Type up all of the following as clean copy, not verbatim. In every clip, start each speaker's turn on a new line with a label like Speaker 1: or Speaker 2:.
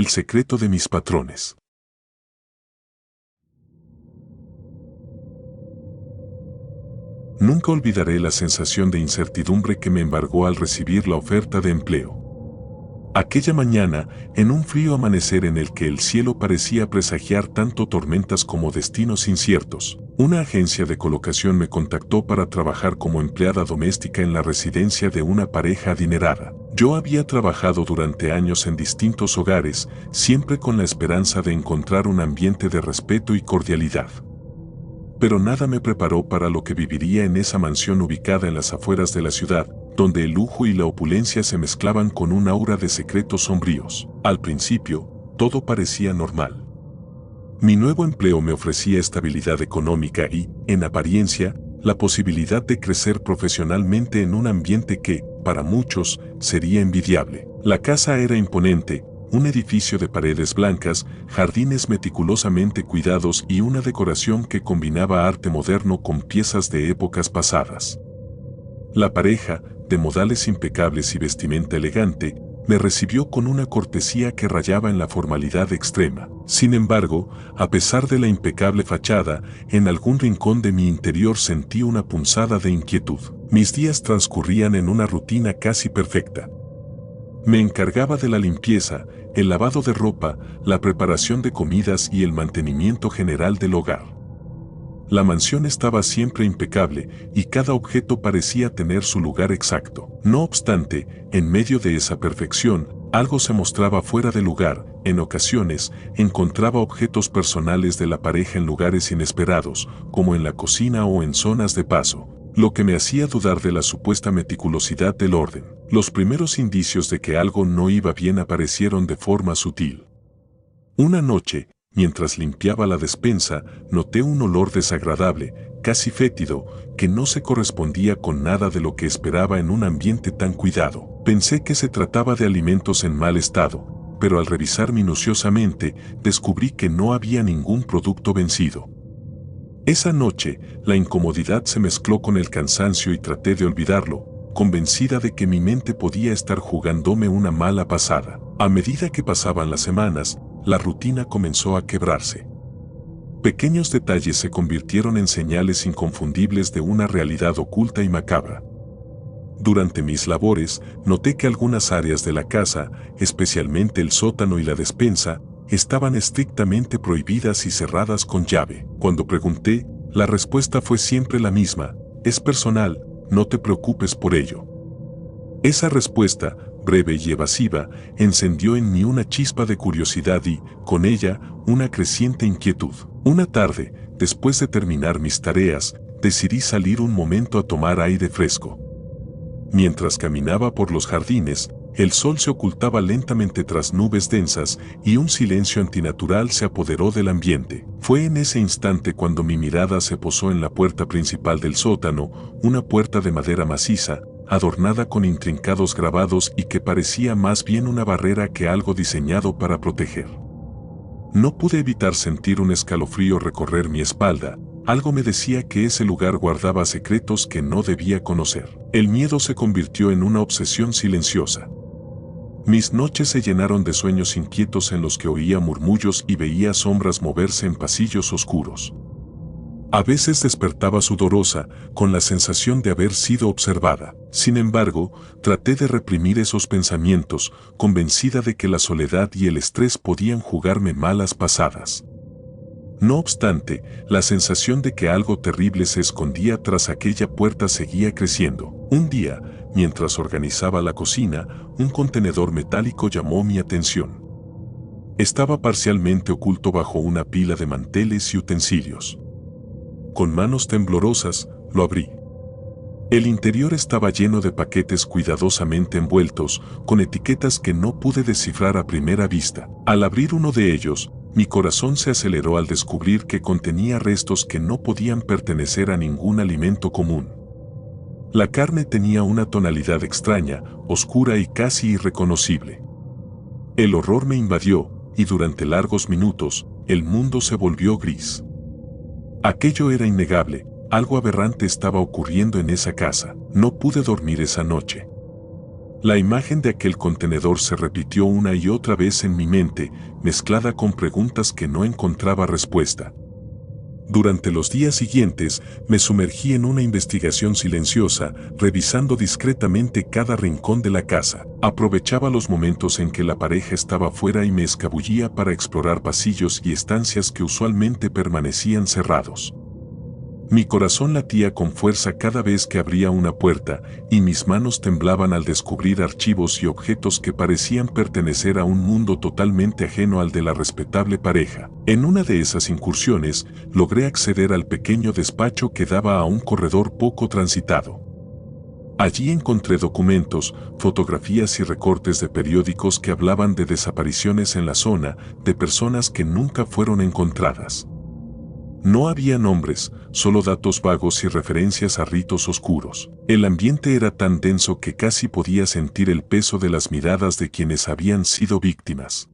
Speaker 1: El secreto de mis patrones. Nunca olvidaré la sensación de incertidumbre que me embargó al recibir la oferta de empleo. Aquella mañana, en un frío amanecer en el que el cielo parecía presagiar tanto tormentas como destinos inciertos, una agencia de colocación me contactó para trabajar como empleada doméstica en la residencia de una pareja adinerada. Yo había trabajado durante años en distintos hogares, siempre con la esperanza de encontrar un ambiente de respeto y cordialidad. Pero nada me preparó para lo que viviría en esa mansión ubicada en las afueras de la ciudad, donde el lujo y la opulencia se mezclaban con un aura de secretos sombríos. Al principio, todo parecía normal. Mi nuevo empleo me ofrecía estabilidad económica y, en apariencia, la posibilidad de crecer profesionalmente en un ambiente que, para muchos, sería envidiable. La casa era imponente, un edificio de paredes blancas, jardines meticulosamente cuidados y una decoración que combinaba arte moderno con piezas de épocas pasadas. La pareja, de modales impecables y vestimenta elegante, me recibió con una cortesía que rayaba en la formalidad extrema. Sin embargo, a pesar de la impecable fachada, en algún rincón de mi interior sentí una punzada de inquietud. Mis días transcurrían en una rutina casi perfecta. Me encargaba de la limpieza, el lavado de ropa, la preparación de comidas y el mantenimiento general del hogar. La mansión estaba siempre impecable y cada objeto parecía tener su lugar exacto. No obstante, en medio de esa perfección, algo se mostraba fuera de lugar. En ocasiones, encontraba objetos personales de la pareja en lugares inesperados, como en la cocina o en zonas de paso, lo que me hacía dudar de la supuesta meticulosidad del orden. Los primeros indicios de que algo no iba bien aparecieron de forma sutil. Una noche, mientras limpiaba la despensa, noté un olor desagradable, casi fétido, que no se correspondía con nada de lo que esperaba en un ambiente tan cuidado. Pensé que se trataba de alimentos en mal estado, pero al revisar minuciosamente, descubrí que no había ningún producto vencido. Esa noche, la incomodidad se mezcló con el cansancio y traté de olvidarlo, convencida de que mi mente podía estar jugándome una mala pasada. A medida que pasaban las semanas, la rutina comenzó a quebrarse. Pequeños detalles se convirtieron en señales inconfundibles de una realidad oculta y macabra. Durante mis labores, noté que algunas áreas de la casa, especialmente el sótano y la despensa, estaban estrictamente prohibidas y cerradas con llave. Cuando pregunté, la respuesta fue siempre la misma: es personal, no te preocupes por ello. Esa respuesta, breve y evasiva, encendió en mí una chispa de curiosidad y, con ella, una creciente inquietud. Una tarde, después de terminar mis tareas, decidí salir un momento a tomar aire fresco. Mientras caminaba por los jardines, el sol se ocultaba lentamente tras nubes densas y un silencio antinatural se apoderó del ambiente. Fue en ese instante cuando mi mirada se posó en la puerta principal del sótano, una puerta de madera maciza, adornada con intrincados grabados y que parecía más bien una barrera que algo diseñado para proteger. No pude evitar sentir un escalofrío recorrer mi espalda. Algo me decía que ese lugar guardaba secretos que no debía conocer. El miedo se convirtió en una obsesión silenciosa. Mis noches se llenaron de sueños inquietos en los que oía murmullos y veía sombras moverse en pasillos oscuros. A veces despertaba sudorosa, con la sensación de haber sido observada. Sin embargo, traté de reprimir esos pensamientos, convencida de que la soledad y el estrés podían jugarme malas pasadas. No obstante, la sensación de que algo terrible se escondía tras aquella puerta seguía creciendo. Un día, mientras organizaba la cocina, un contenedor metálico llamó mi atención. Estaba parcialmente oculto bajo una pila de manteles y utensilios. Con manos temblorosas, lo abrí. El interior estaba lleno de paquetes cuidadosamente envueltos, con etiquetas que no pude descifrar a primera vista. Al abrir uno de ellos, mi corazón se aceleró al descubrir que contenía restos que no podían pertenecer a ningún alimento común. La carne tenía una tonalidad extraña, oscura y casi irreconocible. El horror me invadió, y durante largos minutos, el mundo se volvió gris. Aquello era innegable, algo aberrante estaba ocurriendo en esa casa. No pude dormir esa noche. La imagen de aquel contenedor se repitió una y otra vez en mi mente, mezclada con preguntas que no encontraba respuesta. Durante los días siguientes, me sumergí en una investigación silenciosa, revisando discretamente cada rincón de la casa. Aprovechaba los momentos en que la pareja estaba fuera y me escabullía para explorar pasillos y estancias que usualmente permanecían cerrados. Mi corazón latía con fuerza cada vez que abría una puerta, y mis manos temblaban al descubrir archivos y objetos que parecían pertenecer a un mundo totalmente ajeno al de la respetable pareja. En una de esas incursiones, logré acceder al pequeño despacho que daba a un corredor poco transitado. Allí encontré documentos, fotografías y recortes de periódicos que hablaban de desapariciones en la zona, de personas que nunca fueron encontradas. No había nombres, solo datos vagos y referencias a ritos oscuros. El ambiente era tan denso que casi podía sentir el peso de las miradas de quienes habían sido víctimas.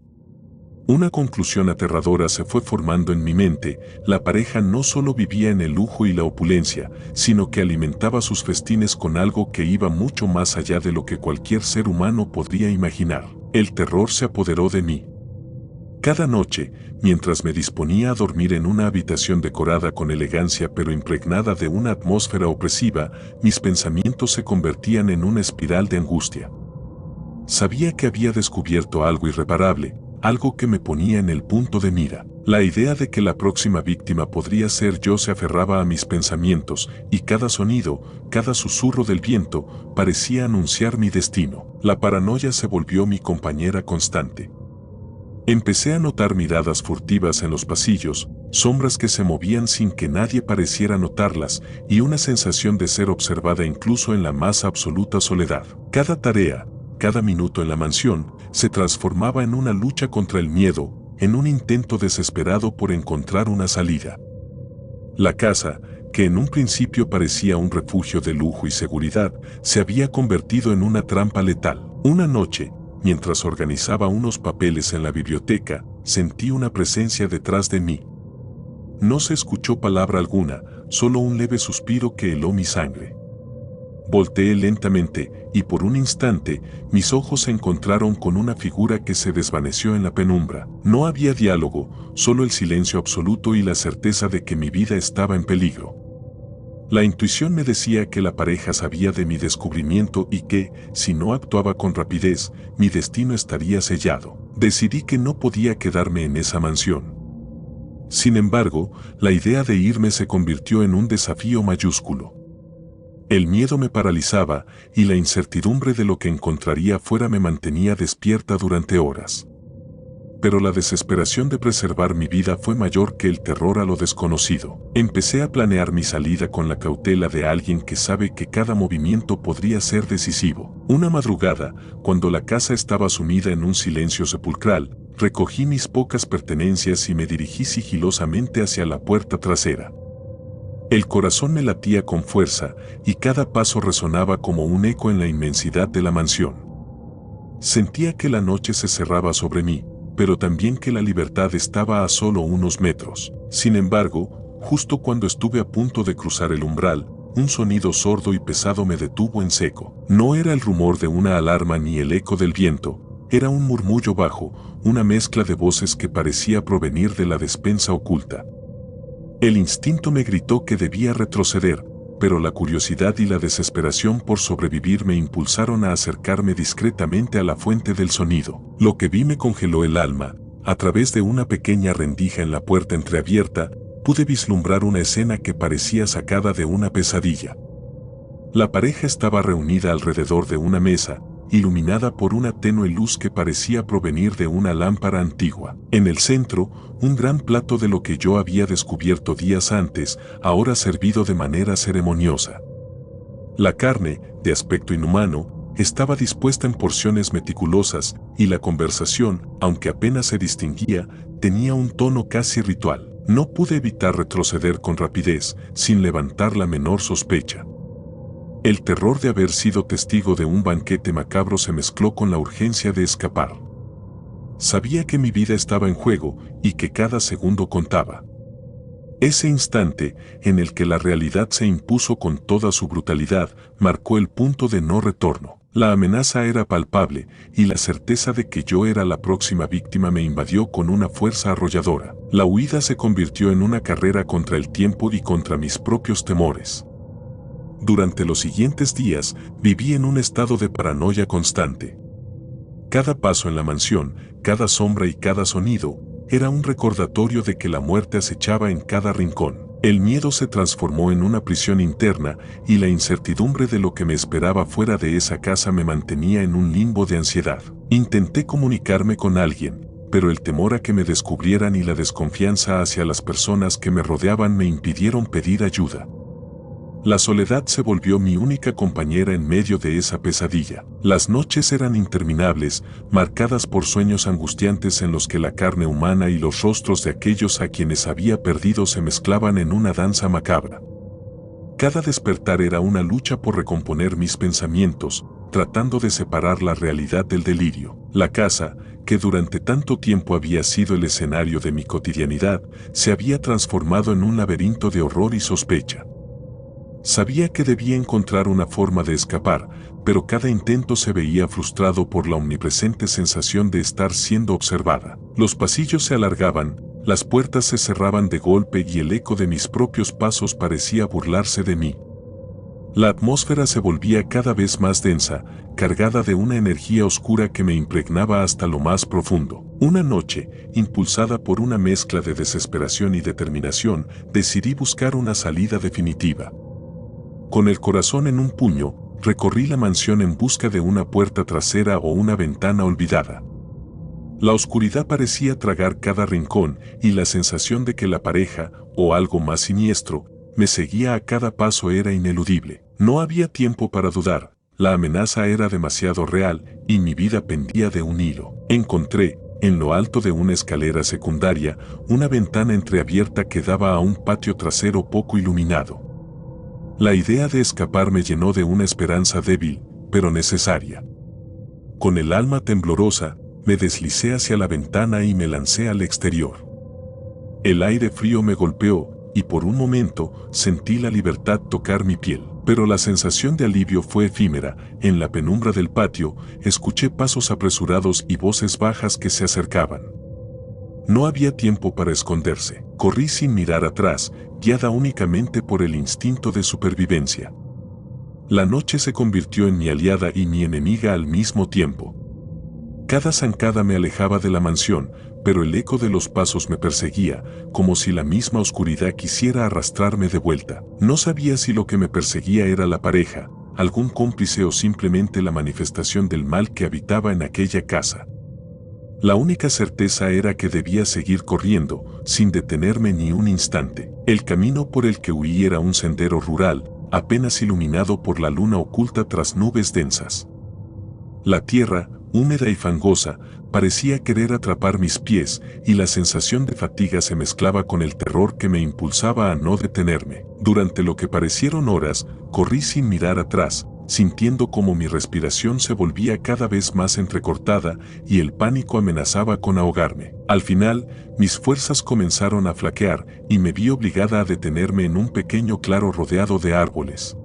Speaker 1: Una conclusión aterradora se fue formando en mi mente: la pareja no solo vivía en el lujo y la opulencia, sino que alimentaba sus festines con algo que iba mucho más allá de lo que cualquier ser humano podría imaginar. El terror se apoderó de mí. Cada noche, mientras me disponía a dormir en una habitación decorada con elegancia pero impregnada de una atmósfera opresiva, mis pensamientos se convertían en una espiral de angustia. Sabía que había descubierto algo irreparable, algo que me ponía en el punto de mira. La idea de que la próxima víctima podría ser yo se aferraba a mis pensamientos, y cada sonido, cada susurro del viento, parecía anunciar mi destino. La paranoia se volvió mi compañera constante. Empecé a notar miradas furtivas en los pasillos, sombras que se movían sin que nadie pareciera notarlas, y una sensación de ser observada incluso en la más absoluta soledad. Cada tarea, cada minuto en la mansión, se transformaba en una lucha contra el miedo, en un intento desesperado por encontrar una salida. La casa, que en un principio parecía un refugio de lujo y seguridad, se había convertido en una trampa letal. Una noche, mientras organizaba unos papeles en la biblioteca, sentí una presencia detrás de mí. No se escuchó palabra alguna, solo un leve suspiro que heló mi sangre. Volteé lentamente, y por un instante, mis ojos se encontraron con una figura que se desvaneció en la penumbra. No había diálogo, solo el silencio absoluto y la certeza de que mi vida estaba en peligro. La intuición me decía que la pareja sabía de mi descubrimiento y que, si no actuaba con rapidez, mi destino estaría sellado. Decidí que no podía quedarme en esa mansión. Sin embargo, la idea de irme se convirtió en un desafío mayúsculo. El miedo me paralizaba, y la incertidumbre de lo que encontraría fuera me mantenía despierta durante horas. Pero la desesperación de preservar mi vida fue mayor que el terror a lo desconocido. Empecé a planear mi salida con la cautela de alguien que sabe que cada movimiento podría ser decisivo. Una madrugada, cuando la casa estaba sumida en un silencio sepulcral, recogí mis pocas pertenencias y me dirigí sigilosamente hacia la puerta trasera. El corazón me latía con fuerza, y cada paso resonaba como un eco en la inmensidad de la mansión. Sentía que la noche se cerraba sobre mí, pero también que la libertad estaba a solo unos metros. Sin embargo, justo cuando estuve a punto de cruzar el umbral, un sonido sordo y pesado me detuvo en seco. No era el rumor de una alarma ni el eco del viento, era un murmullo bajo, una mezcla de voces que parecía provenir de la despensa oculta. El instinto me gritó que debía retroceder, pero la curiosidad y la desesperación por sobrevivir me impulsaron a acercarme discretamente a la fuente del sonido. Lo que vi me congeló el alma. A través de una pequeña rendija en la puerta entreabierta, pude vislumbrar una escena que parecía sacada de una pesadilla. La pareja estaba reunida alrededor de una mesa, iluminada por una tenue luz que parecía provenir de una lámpara antigua. En el centro, un gran plato de lo que yo había descubierto días antes, ahora servido de manera ceremoniosa. La carne, de aspecto inhumano, estaba dispuesta en porciones meticulosas, y la conversación, aunque apenas se distinguía, tenía un tono casi ritual. No pude evitar retroceder con rapidez, sin levantar la menor sospecha. El terror de haber sido testigo de un banquete macabro se mezcló con la urgencia de escapar. Sabía que mi vida estaba en juego y que cada segundo contaba. Ese instante, en el que la realidad se impuso con toda su brutalidad, marcó el punto de no retorno. La amenaza era palpable, y la certeza de que yo era la próxima víctima me invadió con una fuerza arrolladora. La huida se convirtió en una carrera contra el tiempo y contra mis propios temores. Durante los siguientes días, viví en un estado de paranoia constante. Cada paso en la mansión, cada sombra y cada sonido, era un recordatorio de que la muerte acechaba en cada rincón. El miedo se transformó en una prisión interna y la incertidumbre de lo que me esperaba fuera de esa casa me mantenía en un limbo de ansiedad. Intenté comunicarme con alguien, pero el temor a que me descubrieran y la desconfianza hacia las personas que me rodeaban me impidieron pedir ayuda. La soledad se volvió mi única compañera en medio de esa pesadilla. Las noches eran interminables, marcadas por sueños angustiantes en los que la carne humana y los rostros de aquellos a quienes había perdido se mezclaban en una danza macabra. Cada despertar era una lucha por recomponer mis pensamientos, tratando de separar la realidad del delirio. La casa, que durante tanto tiempo había sido el escenario de mi cotidianidad, se había transformado en un laberinto de horror y sospecha. Sabía que debía encontrar una forma de escapar, pero cada intento se veía frustrado por la omnipresente sensación de estar siendo observada. Los pasillos se alargaban, las puertas se cerraban de golpe y el eco de mis propios pasos parecía burlarse de mí. La atmósfera se volvía cada vez más densa, cargada de una energía oscura que me impregnaba hasta lo más profundo. Una noche, impulsada por una mezcla de desesperación y determinación, decidí buscar una salida definitiva. Con el corazón en un puño, recorrí la mansión en busca de una puerta trasera o una ventana olvidada. La oscuridad parecía tragar cada rincón y la sensación de que la pareja, o algo más siniestro, me seguía a cada paso era ineludible. No había tiempo para dudar, la amenaza era demasiado real y mi vida pendía de un hilo. Encontré, en lo alto de una escalera secundaria, una ventana entreabierta que daba a un patio trasero poco iluminado. La idea de escapar me llenó de una esperanza débil, pero necesaria. Con el alma temblorosa, me deslicé hacia la ventana y me lancé al exterior. El aire frío me golpeó, y por un momento sentí la libertad tocar mi piel. Pero la sensación de alivio fue efímera. En la penumbra del patio, escuché pasos apresurados y voces bajas que se acercaban. No había tiempo para esconderse. Corrí sin mirar atrás, guiada únicamente por el instinto de supervivencia. La noche se convirtió en mi aliada y mi enemiga al mismo tiempo. Cada zancada me alejaba de la mansión, pero el eco de los pasos me perseguía, como si la misma oscuridad quisiera arrastrarme de vuelta. No sabía si lo que me perseguía era la pareja, algún cómplice o simplemente la manifestación del mal que habitaba en aquella casa. La única certeza era que debía seguir corriendo, sin detenerme ni un instante. El camino por el que huí era un sendero rural, apenas iluminado por la luna oculta tras nubes densas. La tierra, húmeda y fangosa, parecía querer atrapar mis pies, y la sensación de fatiga se mezclaba con el terror que me impulsaba a no detenerme. Durante lo que parecieron horas, corrí sin mirar atrás, sintiendo como mi respiración se volvía cada vez más entrecortada y el pánico amenazaba con ahogarme. Al final, mis fuerzas comenzaron a flaquear y me vi obligada a detenerme en un pequeño claro rodeado de árboles.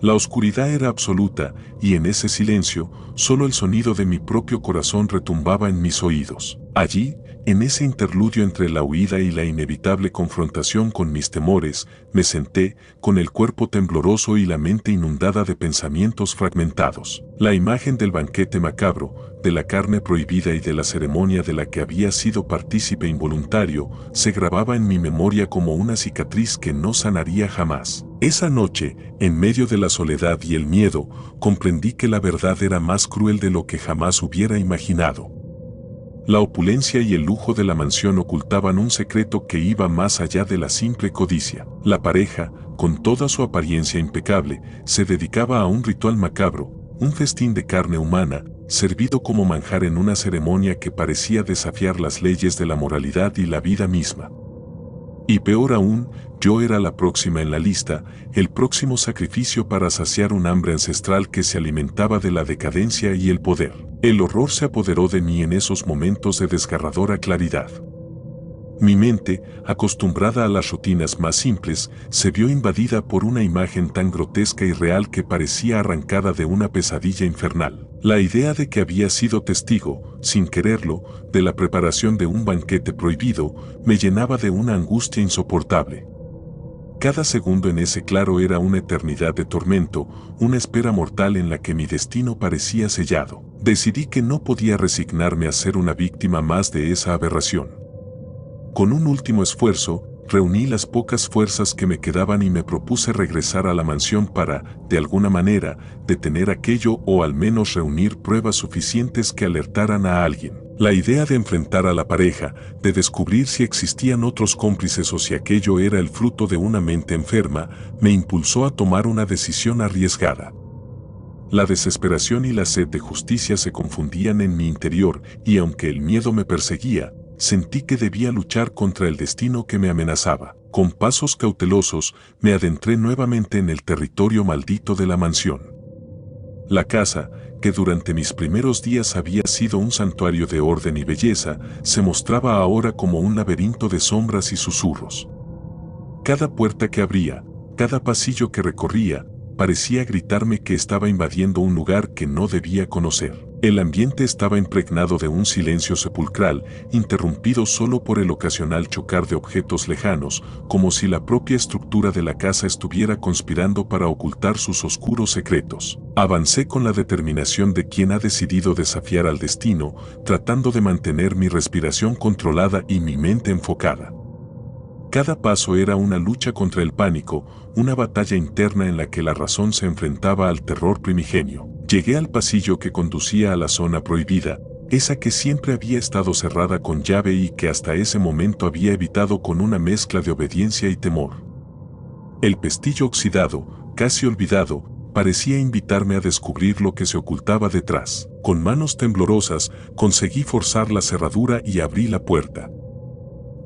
Speaker 1: La oscuridad era absoluta y en ese silencio, solo el sonido de mi propio corazón retumbaba en mis oídos. Allí, en ese interludio entre la huida y la inevitable confrontación con mis temores, me senté, con el cuerpo tembloroso y la mente inundada de pensamientos fragmentados. La imagen del banquete macabro, de la carne prohibida y de la ceremonia de la que había sido partícipe involuntario, se grababa en mi memoria como una cicatriz que no sanaría jamás. Esa noche, en medio de la soledad y el miedo, comprendí que la verdad era más cruel de lo que jamás hubiera imaginado. La opulencia y el lujo de la mansión ocultaban un secreto que iba más allá de la simple codicia. La pareja, con toda su apariencia impecable, se dedicaba a un ritual macabro, un festín de carne humana, servido como manjar en una ceremonia que parecía desafiar las leyes de la moralidad y la vida misma. Y peor aún, yo era la próxima en la lista, el próximo sacrificio para saciar un hambre ancestral que se alimentaba de la decadencia y el poder. El horror se apoderó de mí en esos momentos de desgarradora claridad. Mi mente, acostumbrada a las rutinas más simples, se vio invadida por una imagen tan grotesca y real que parecía arrancada de una pesadilla infernal. La idea de que había sido testigo, sin quererlo, de la preparación de un banquete prohibido, me llenaba de una angustia insoportable. Cada segundo en ese claro era una eternidad de tormento, una espera mortal en la que mi destino parecía sellado. Decidí que no podía resignarme a ser una víctima más de esa aberración. Con un último esfuerzo, reuní las pocas fuerzas que me quedaban y me propuse regresar a la mansión para, de alguna manera, detener aquello o al menos reunir pruebas suficientes que alertaran a alguien. La idea de enfrentar a la pareja, de descubrir si existían otros cómplices o si aquello era el fruto de una mente enferma, me impulsó a tomar una decisión arriesgada. La desesperación y la sed de justicia se confundían en mi interior y aunque el miedo me perseguía, sentí que debía luchar contra el destino que me amenazaba. Con pasos cautelosos, me adentré nuevamente en el territorio maldito de la mansión. La casa, que durante mis primeros días había sido un santuario de orden y belleza, se mostraba ahora como un laberinto de sombras y susurros. Cada puerta que abría, cada pasillo que recorría, parecía gritarme que estaba invadiendo un lugar que no debía conocer. El ambiente estaba impregnado de un silencio sepulcral, interrumpido solo por el ocasional chocar de objetos lejanos, como si la propia estructura de la casa estuviera conspirando para ocultar sus oscuros secretos. Avancé con la determinación de quien ha decidido desafiar al destino, tratando de mantener mi respiración controlada y mi mente enfocada. Cada paso era una lucha contra el pánico, una batalla interna en la que la razón se enfrentaba al terror primigenio. Llegué al pasillo que conducía a la zona prohibida, esa que siempre había estado cerrada con llave y que hasta ese momento había evitado con una mezcla de obediencia y temor. El pestillo oxidado, casi olvidado, parecía invitarme a descubrir lo que se ocultaba detrás. Con manos temblorosas, conseguí forzar la cerradura y abrí la puerta.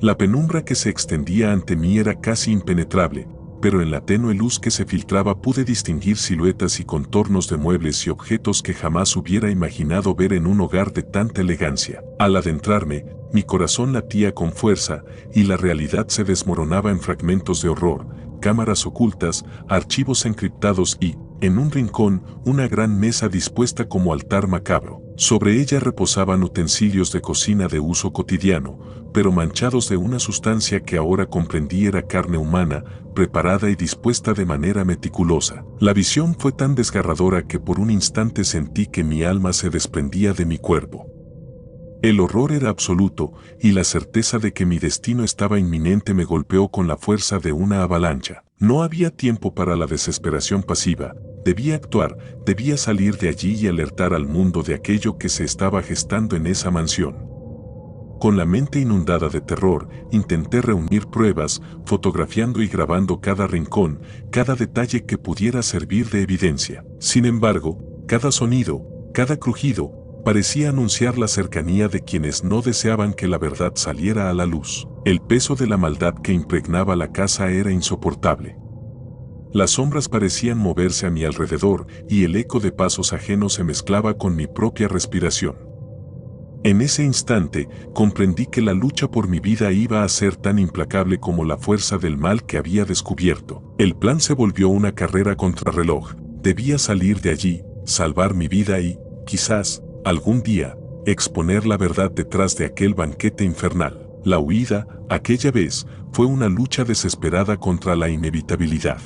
Speaker 1: La penumbra que se extendía ante mí era casi impenetrable, pero en la tenue luz que se filtraba pude distinguir siluetas y contornos de muebles y objetos que jamás hubiera imaginado ver en un hogar de tanta elegancia. Al adentrarme, mi corazón latía con fuerza y la realidad se desmoronaba en fragmentos de horror, cámaras ocultas, archivos encriptados y, en un rincón, una gran mesa dispuesta como altar macabro. Sobre ella reposaban utensilios de cocina de uso cotidiano, pero manchados de una sustancia que ahora comprendí era carne humana, preparada y dispuesta de manera meticulosa. La visión fue tan desgarradora que por un instante sentí que mi alma se desprendía de mi cuerpo. El horror era absoluto, y la certeza de que mi destino estaba inminente me golpeó con la fuerza de una avalancha. No había tiempo para la desesperación pasiva. Debía actuar, debía salir de allí y alertar al mundo de aquello que se estaba gestando en esa mansión. Con la mente inundada de terror, intenté reunir pruebas, fotografiando y grabando cada rincón, cada detalle que pudiera servir de evidencia. Sin embargo, cada sonido, cada crujido, parecía anunciar la cercanía de quienes no deseaban que la verdad saliera a la luz. El peso de la maldad que impregnaba la casa era insoportable. Las sombras parecían moverse a mi alrededor y el eco de pasos ajenos se mezclaba con mi propia respiración. En ese instante, comprendí que la lucha por mi vida iba a ser tan implacable como la fuerza del mal que había descubierto. El plan se volvió una carrera contrarreloj. Debía salir de allí, salvar mi vida y, quizás, algún día, exponer la verdad detrás de aquel banquete infernal. La huida, aquella vez, fue una lucha desesperada contra la inevitabilidad.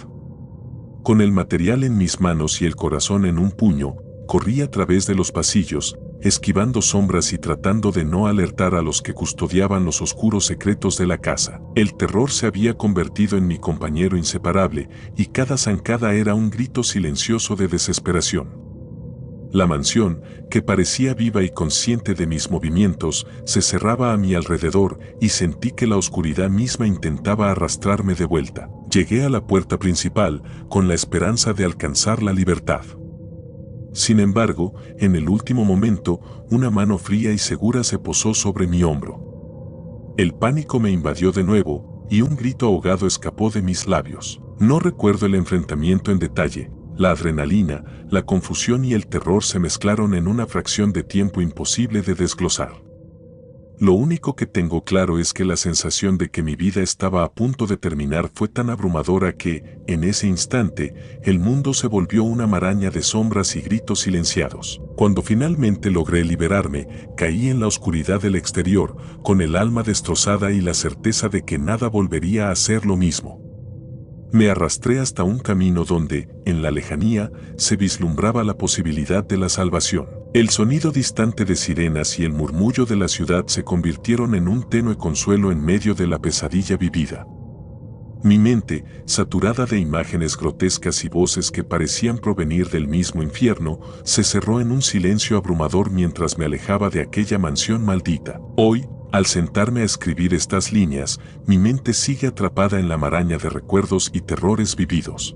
Speaker 1: Con el material en mis manos y el corazón en un puño, corrí a través de los pasillos, esquivando sombras y tratando de no alertar a los que custodiaban los oscuros secretos de la casa. El terror se había convertido en mi compañero inseparable, y cada zancada era un grito silencioso de desesperación. La mansión, que parecía viva y consciente de mis movimientos, se cerraba a mi alrededor y sentí que la oscuridad misma intentaba arrastrarme de vuelta. Llegué a la puerta principal con la esperanza de alcanzar la libertad. Sin embargo, en el último momento, una mano fría y segura se posó sobre mi hombro. El pánico me invadió de nuevo y un grito ahogado escapó de mis labios. No recuerdo el enfrentamiento en detalle. La adrenalina, la confusión y el terror se mezclaron en una fracción de tiempo imposible de desglosar. Lo único que tengo claro es que la sensación de que mi vida estaba a punto de terminar fue tan abrumadora que, en ese instante, el mundo se volvió una maraña de sombras y gritos silenciados. Cuando finalmente logré liberarme, caí en la oscuridad del exterior, con el alma destrozada y la certeza de que nada volvería a ser lo mismo. Me arrastré hasta un camino donde, en la lejanía, se vislumbraba la posibilidad de la salvación. El sonido distante de sirenas y el murmullo de la ciudad se convirtieron en un tenue consuelo en medio de la pesadilla vivida. Mi mente, saturada de imágenes grotescas y voces que parecían provenir del mismo infierno, se cerró en un silencio abrumador mientras me alejaba de aquella mansión maldita. Hoy, al sentarme a escribir estas líneas, mi mente sigue atrapada en la maraña de recuerdos y terrores vividos.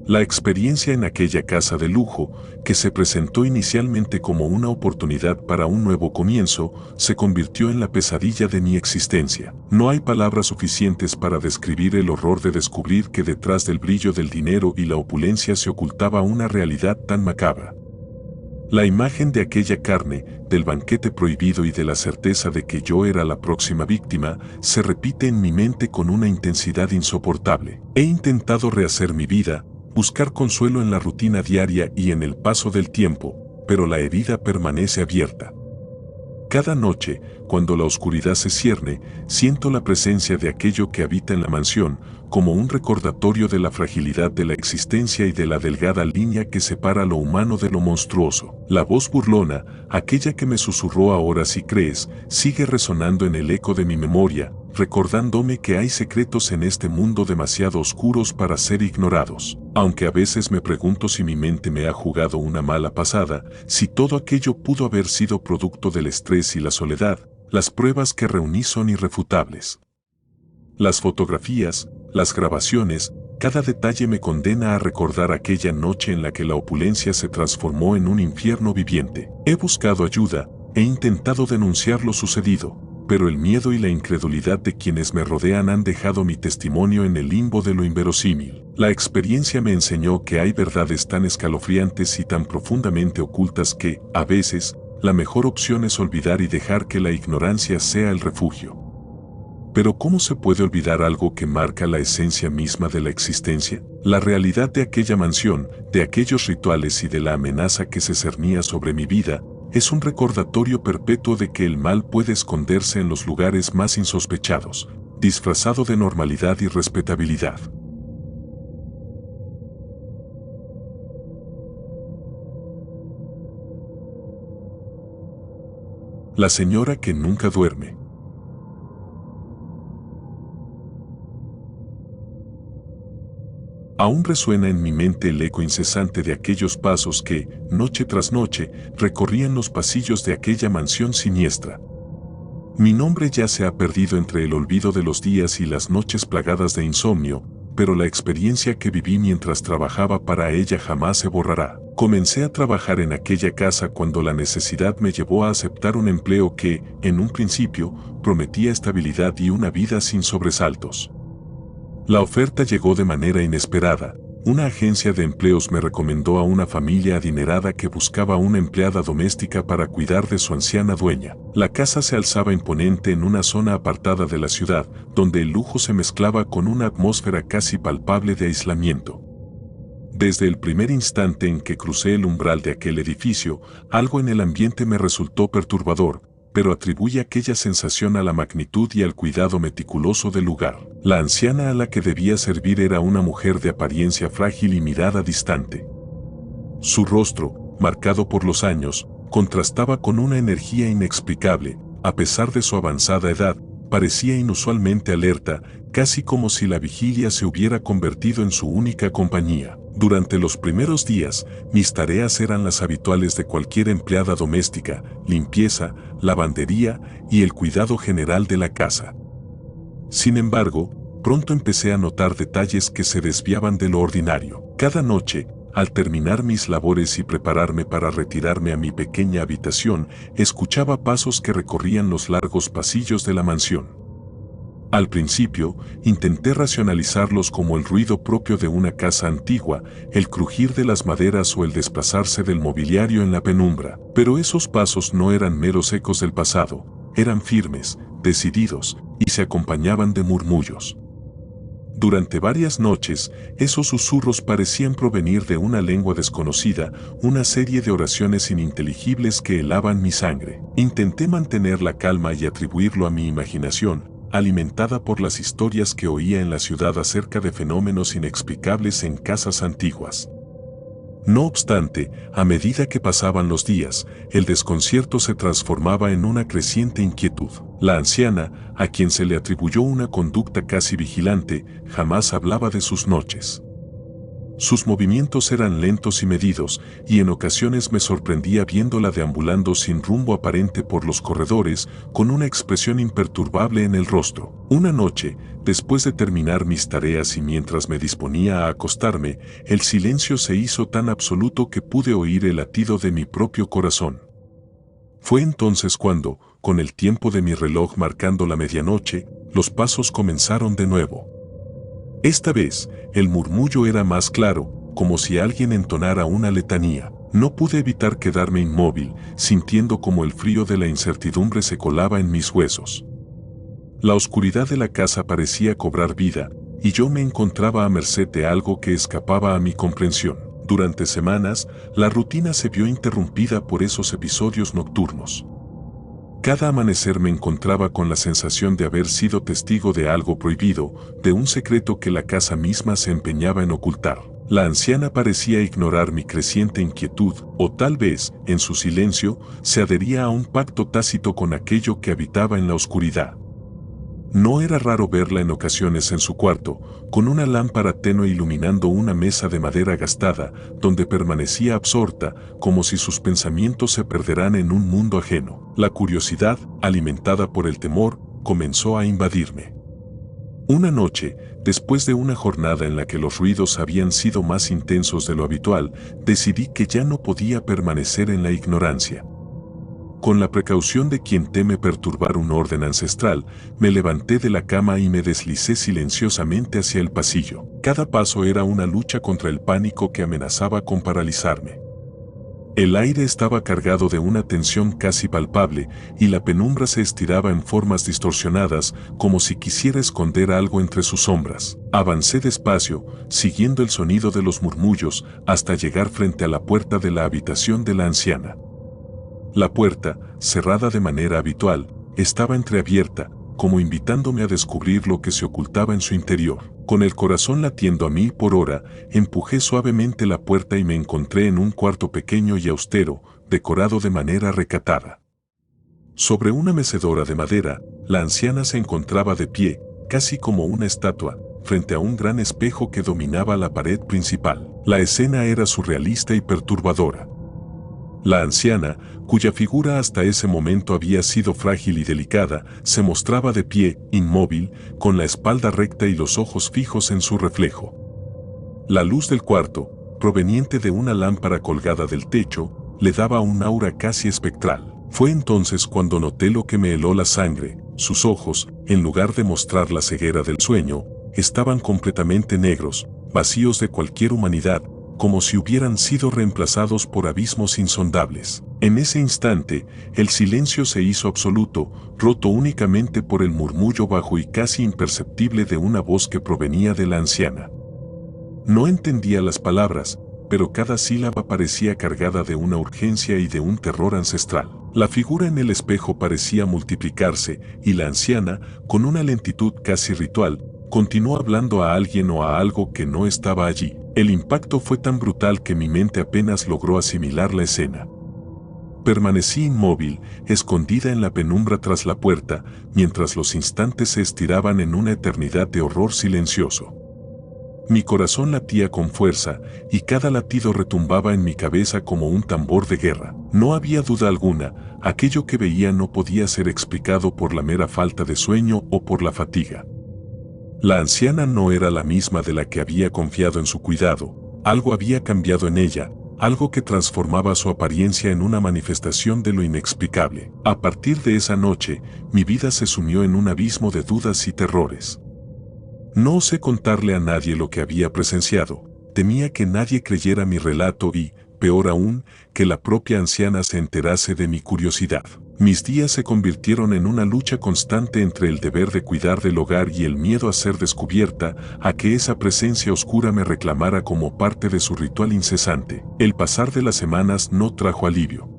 Speaker 1: La experiencia en aquella casa de lujo, que se presentó inicialmente como una oportunidad para un nuevo comienzo, se convirtió en la pesadilla de mi existencia. No hay palabras suficientes para describir el horror de descubrir que detrás del brillo del dinero y la opulencia se ocultaba una realidad tan macabra. La imagen de aquella carne, del banquete prohibido y de la certeza de que yo era la próxima víctima, se repite en mi mente con una intensidad insoportable. He intentado rehacer mi vida, buscar consuelo en la rutina diaria y en el paso del tiempo, pero la herida permanece abierta. Cada noche, cuando la oscuridad se cierne, siento la presencia de aquello que habita en la mansión, como un recordatorio de la fragilidad de la existencia y de la delgada línea que separa lo humano de lo monstruoso. La voz burlona, aquella que me susurró ahora si crees, sigue resonando en el eco de mi memoria, recordándome que hay secretos en este mundo demasiado oscuros para ser ignorados. Aunque a veces me pregunto si mi mente me ha jugado una mala pasada, si todo aquello pudo haber sido producto del estrés y la soledad, las pruebas que reuní son irrefutables. Las fotografías, las grabaciones, cada detalle me condena a recordar aquella noche en la que la opulencia se transformó en un infierno viviente. He buscado ayuda, he intentado denunciar lo sucedido, pero el miedo y la incredulidad de quienes me rodean han dejado mi testimonio en el limbo de lo inverosímil. La experiencia me enseñó que hay verdades tan escalofriantes y tan profundamente ocultas que, a veces, la mejor opción es olvidar y dejar que la ignorancia sea el refugio. Pero ¿cómo se puede olvidar algo que marca la esencia misma de la existencia? La realidad de aquella mansión, de aquellos rituales y de la amenaza que se cernía sobre mi vida, es un recordatorio perpetuo de que el mal puede esconderse en los lugares más insospechados, disfrazado de normalidad y respetabilidad. La señora que nunca duerme. Aún resuena en mi mente el eco incesante de aquellos pasos que, noche tras noche, recorrían los pasillos de aquella mansión siniestra. Mi nombre ya se ha perdido entre el olvido de los días y las noches plagadas de insomnio, pero la experiencia que viví mientras trabajaba para ella jamás se borrará. Comencé a trabajar en aquella casa cuando la necesidad me llevó a aceptar un empleo que, en un principio, prometía estabilidad y una vida sin sobresaltos. La oferta llegó de manera inesperada. Una agencia de empleos me recomendó a una familia adinerada que buscaba una empleada doméstica para cuidar de su anciana dueña. La casa se alzaba imponente en una zona apartada de la ciudad, donde el lujo se mezclaba con una atmósfera casi palpable de aislamiento. Desde el primer instante en que crucé el umbral de aquel edificio, algo en el ambiente me resultó perturbador, pero atribuye aquella sensación a la magnitud y al cuidado meticuloso del lugar. La anciana a la que debía servir era una mujer de apariencia frágil y mirada distante. Su rostro, marcado por los años, contrastaba con una energía inexplicable. A pesar de su avanzada edad, parecía inusualmente alerta, casi como si la vigilia se hubiera convertido en su única compañía. Durante los primeros días, mis tareas eran las habituales de cualquier empleada doméstica: limpieza, lavandería y el cuidado general de la casa. Sin embargo, pronto empecé a notar detalles que se desviaban de lo ordinario. Cada noche, al terminar mis labores y prepararme para retirarme a mi pequeña habitación, escuchaba pasos que recorrían los largos pasillos de la mansión. Al principio, intenté racionalizarlos como el ruido propio de una casa antigua, el crujir de las maderas o el desplazarse del mobiliario en la penumbra. Pero esos pasos no eran meros ecos del pasado, Eran firmes, decididos, y se acompañaban de murmullos. Durante varias noches, esos susurros parecían provenir de una lengua desconocida, una serie de oraciones ininteligibles que helaban mi sangre. Intenté mantener la calma y atribuirlo a mi imaginación, alimentada por las historias que oía en la ciudad acerca de fenómenos inexplicables en casas antiguas. No obstante, a medida que pasaban los días, el desconcierto se transformaba en una creciente inquietud. La anciana, a quien se le atribuyó una conducta casi vigilante, jamás hablaba de sus noches. Sus movimientos eran lentos y medidos, y en ocasiones me sorprendía viéndola deambulando sin rumbo aparente por los corredores, con una expresión imperturbable en el rostro. Una noche, después de terminar mis tareas y mientras me disponía a acostarme, el silencio se hizo tan absoluto que pude oír el latido de mi propio corazón. Fue entonces cuando, con el tiempo de mi reloj marcando la medianoche, los pasos comenzaron de nuevo. Esta vez, el murmullo era más claro, como si alguien entonara una letanía. No pude evitar quedarme inmóvil, sintiendo como el frío de la incertidumbre se colaba en mis huesos. La oscuridad de la casa parecía cobrar vida, y yo me encontraba a merced de algo que escapaba a mi comprensión. Durante semanas, la rutina se vio interrumpida por esos episodios nocturnos. Cada amanecer me encontraba con la sensación de haber sido testigo de algo prohibido, de un secreto que la casa misma se empeñaba en ocultar. La anciana parecía ignorar mi creciente inquietud, o tal vez, en su silencio, se adhería a un pacto tácito con aquello que habitaba en la oscuridad. No era raro verla en ocasiones en su cuarto, con una lámpara tenue iluminando una mesa de madera gastada, donde permanecía absorta, como si sus pensamientos se perdieran en un mundo ajeno. La curiosidad, alimentada por el temor, comenzó a invadirme. Una noche, después de una jornada en la que los ruidos habían sido más intensos de lo habitual, decidí que ya no podía permanecer en la ignorancia. Con la precaución de quien teme perturbar un orden ancestral, me levanté de la cama y me deslicé silenciosamente hacia el pasillo. Cada paso era una lucha contra el pánico que amenazaba con paralizarme. El aire estaba cargado de una tensión casi palpable y la penumbra se estiraba en formas distorsionadas, como si quisiera esconder algo entre sus sombras. Avancé despacio, siguiendo el sonido de los murmullos, hasta llegar frente a la puerta de la habitación de la anciana. La puerta, cerrada de manera habitual, estaba entreabierta, como invitándome a descubrir lo que se ocultaba en su interior. Con el corazón latiendo a 1000 por hora, empujé suavemente la puerta y me encontré en un cuarto pequeño y austero, decorado de manera recatada. Sobre una mecedora de madera, la anciana se encontraba de pie, casi como una estatua, frente a un gran espejo que dominaba la pared principal. La escena era surrealista y perturbadora. La anciana, cuya figura hasta ese momento había sido frágil y delicada, se mostraba de pie, inmóvil, con la espalda recta y los ojos fijos en su reflejo. La luz del cuarto, proveniente de una lámpara colgada del techo, le daba un aura casi espectral. Fue entonces cuando noté lo que me heló la sangre. Sus ojos, en lugar de mostrar la ceguera del sueño, estaban completamente negros, vacíos de cualquier humanidad, como si hubieran sido reemplazados por abismos insondables. En ese instante, el silencio se hizo absoluto, roto únicamente por el murmullo bajo y casi imperceptible de una voz que provenía de la anciana. No entendía las palabras, pero cada sílaba parecía cargada de una urgencia y de un terror ancestral. La figura en el espejo parecía multiplicarse, y la anciana, con una lentitud casi ritual, continuó hablando a alguien o a algo que no estaba allí. El impacto fue tan brutal que mi mente apenas logró asimilar la escena. Permanecí inmóvil, escondida en la penumbra tras la puerta, mientras los instantes se estiraban en una eternidad de horror silencioso. Mi corazón latía con fuerza, y cada latido retumbaba en mi cabeza como un tambor de guerra. No había duda alguna, aquello que veía no podía ser explicado por la mera falta de sueño o por la fatiga. La anciana no era la misma de la que había confiado en su cuidado. Algo había cambiado en ella, algo que transformaba su apariencia en una manifestación de lo inexplicable. A partir de esa noche, mi vida se sumió en un abismo de dudas y terrores. No osé contarle a nadie lo que había presenciado. Temía que nadie creyera mi relato y, peor aún, que la propia anciana se enterase de mi curiosidad. Mis días se convirtieron en una lucha constante entre el deber de cuidar del hogar y el miedo a ser descubierta, a que esa presencia oscura me reclamara como parte de su ritual incesante. El pasar de las semanas no trajo alivio.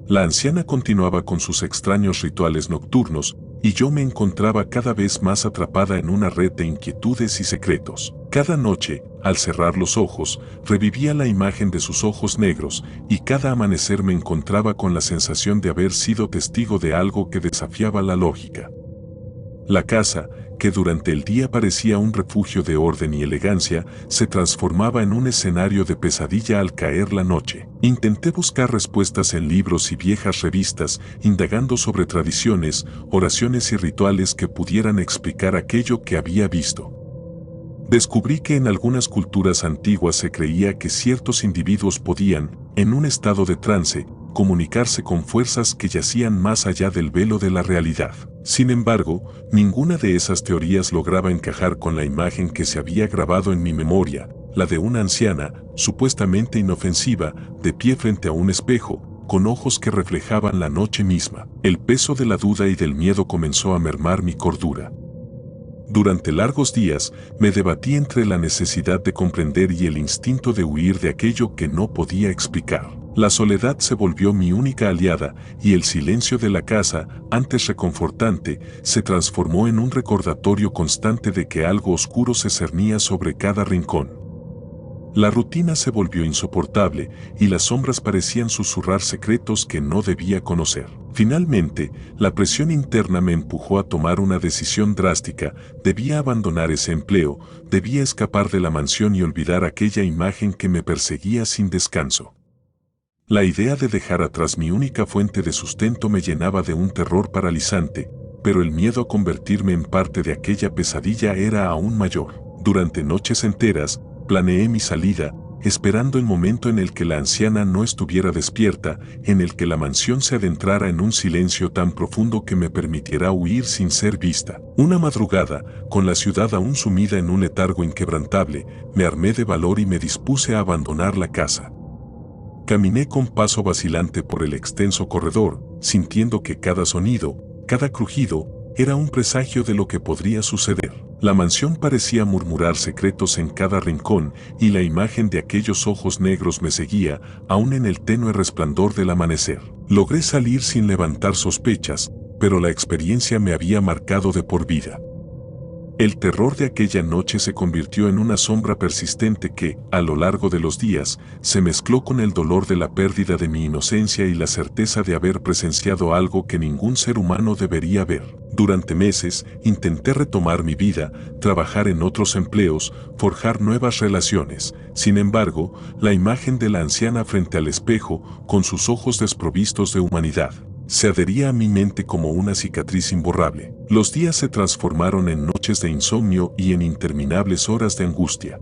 Speaker 1: La anciana continuaba con sus extraños rituales nocturnos, y yo me encontraba cada vez más atrapada en una red de inquietudes y secretos. Cada noche, al cerrar los ojos, revivía la imagen de sus ojos negros, y cada amanecer me encontraba con la sensación de haber sido testigo de algo que desafiaba la lógica. La casa, que durante el día parecía un refugio de orden y elegancia, se transformaba en un escenario de pesadilla al caer la noche. Intenté buscar respuestas en libros y viejas revistas, indagando sobre tradiciones, oraciones y rituales que pudieran explicar aquello que había visto. Descubrí que en algunas culturas antiguas se creía que ciertos individuos podían, en un estado de trance, comunicarse con fuerzas que yacían más allá del velo de la realidad. Sin embargo, ninguna de esas teorías lograba encajar con la imagen que se había grabado en mi memoria, la de una anciana, supuestamente inofensiva, de pie frente a un espejo, con ojos que reflejaban la noche misma. El peso de la duda y del miedo comenzó a mermar mi cordura. Durante largos días, me debatí entre la necesidad de comprender y el instinto de huir de aquello que no podía explicar. La soledad se volvió mi única aliada, y el silencio de la casa, antes reconfortante, se transformó en un recordatorio constante de que algo oscuro se cernía sobre cada rincón. La rutina se volvió insoportable, y las sombras parecían susurrar secretos que no debía conocer. Finalmente, la presión interna me empujó a tomar una decisión drástica. Debía abandonar ese empleo, debía escapar de la mansión y olvidar aquella imagen que me perseguía sin descanso. La idea de dejar atrás mi única fuente de sustento me llenaba de un terror paralizante, pero el miedo a convertirme en parte de aquella pesadilla era aún mayor. Durante noches enteras, planeé mi salida, esperando el momento en el que la anciana no estuviera despierta, en el que la mansión se adentrara en un silencio tan profundo que me permitiera huir sin ser vista. Una madrugada, con la ciudad aún sumida en un letargo inquebrantable, me armé de valor y me dispuse a abandonar la casa. Caminé con paso vacilante por el extenso corredor, sintiendo que cada sonido, cada crujido, era un presagio de lo que podría suceder. La mansión parecía murmurar secretos en cada rincón, y la imagen de aquellos ojos negros me seguía, aún en el tenue resplandor del amanecer. Logré salir sin levantar sospechas, pero la experiencia me había marcado de por vida. El terror de aquella noche se convirtió en una sombra persistente que, a lo largo de los días, se mezcló con el dolor de la pérdida de mi inocencia y la certeza de haber presenciado algo que ningún ser humano debería ver. Durante meses, intenté retomar mi vida, trabajar en otros empleos, forjar nuevas relaciones. Sin embargo, la imagen de la anciana frente al espejo, con sus ojos desprovistos de humanidad, se adhería a mi mente como una cicatriz imborrable. Los días se transformaron en noches de insomnio y en interminables horas de angustia.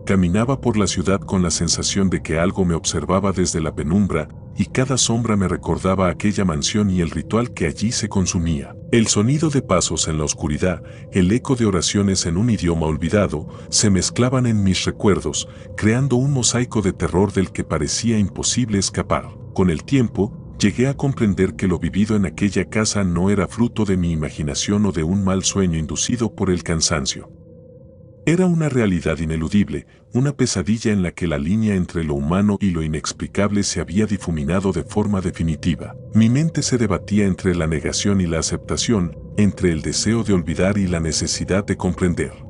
Speaker 1: Caminaba por la ciudad con la sensación de que algo me observaba desde la penumbra, y cada sombra me recordaba aquella mansión y el ritual que allí se consumía. El sonido de pasos en la oscuridad, el eco de oraciones en un idioma olvidado, se mezclaban en mis recuerdos, creando un mosaico de terror del que parecía imposible escapar. Con el tiempo, llegué a comprender que lo vivido en aquella casa no era fruto de mi imaginación o de un mal sueño inducido por el cansancio. Era una realidad ineludible, una pesadilla en la que la línea entre lo humano y lo inexplicable se había difuminado de forma definitiva. Mi mente se debatía entre la negación y la aceptación, entre el deseo de olvidar y la necesidad de comprender.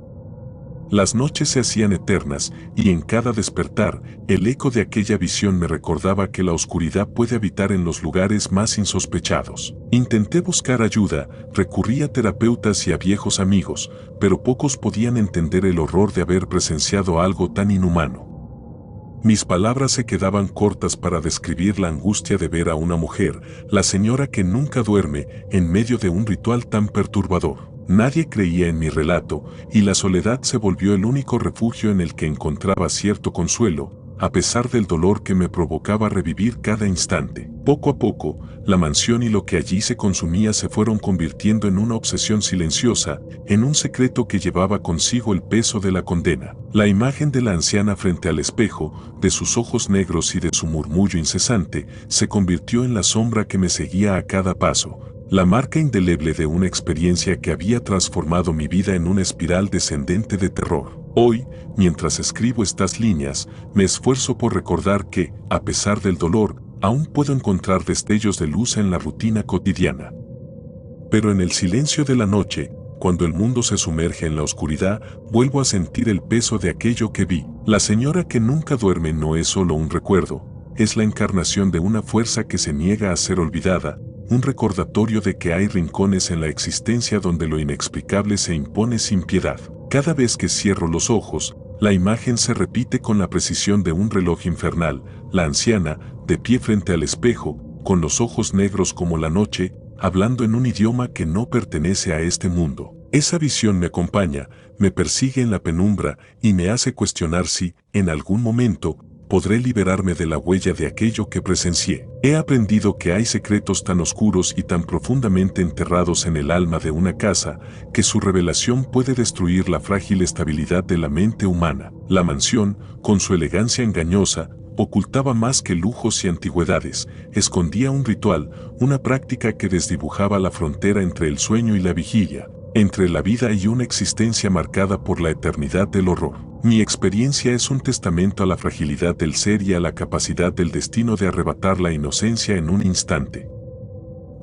Speaker 1: Las noches se hacían eternas, y en cada despertar, el eco de aquella visión me recordaba que la oscuridad puede habitar en los lugares más insospechados. Intenté buscar ayuda, recurrí a terapeutas y a viejos amigos, pero pocos podían entender el horror de haber presenciado algo tan inhumano. Mis palabras se quedaban cortas para describir la angustia de ver a una mujer, la señora que nunca duerme, en medio de un ritual tan perturbador. Nadie creía en mi relato, y la soledad se volvió el único refugio en el que encontraba cierto consuelo, a pesar del dolor que me provocaba revivir cada instante. Poco a poco, la mansión y lo que allí se consumía se fueron convirtiendo en una obsesión silenciosa, en un secreto que llevaba consigo el peso de la condena. La imagen de la anciana frente al espejo, de sus ojos negros y de su murmullo incesante, se convirtió en la sombra que me seguía a cada paso, la marca indeleble de una experiencia que había transformado mi vida en una espiral descendente de terror. Hoy, mientras escribo estas líneas, me esfuerzo por recordar que, a pesar del dolor, aún puedo encontrar destellos de luz en la rutina cotidiana. Pero en el silencio de la noche, cuando el mundo se sumerge en la oscuridad, vuelvo a sentir el peso de aquello que vi. La señora que nunca duerme no es solo un recuerdo, es la encarnación de una fuerza que se niega a ser olvidada, un recordatorio de que hay rincones en la existencia donde lo inexplicable se impone sin piedad. Cada vez que cierro los ojos, la imagen se repite con la precisión de un reloj infernal, la anciana, de pie frente al espejo, con los ojos negros como la noche, hablando en un idioma que no pertenece a este mundo. Esa visión me acompaña, me persigue en la penumbra y me hace cuestionar si, en algún momento, podré liberarme de la huella de aquello que presencié. He aprendido que hay secretos tan oscuros y tan profundamente enterrados en el alma de una casa, que su revelación puede destruir la frágil estabilidad de la mente humana. La mansión, con su elegancia engañosa, ocultaba más que lujos y antigüedades, escondía un ritual, una práctica que desdibujaba la frontera entre el sueño y la vigilia, entre la vida y una existencia marcada por la eternidad del horror. Mi experiencia es un testamento a la fragilidad del ser y a la capacidad del destino de arrebatar la inocencia en un instante.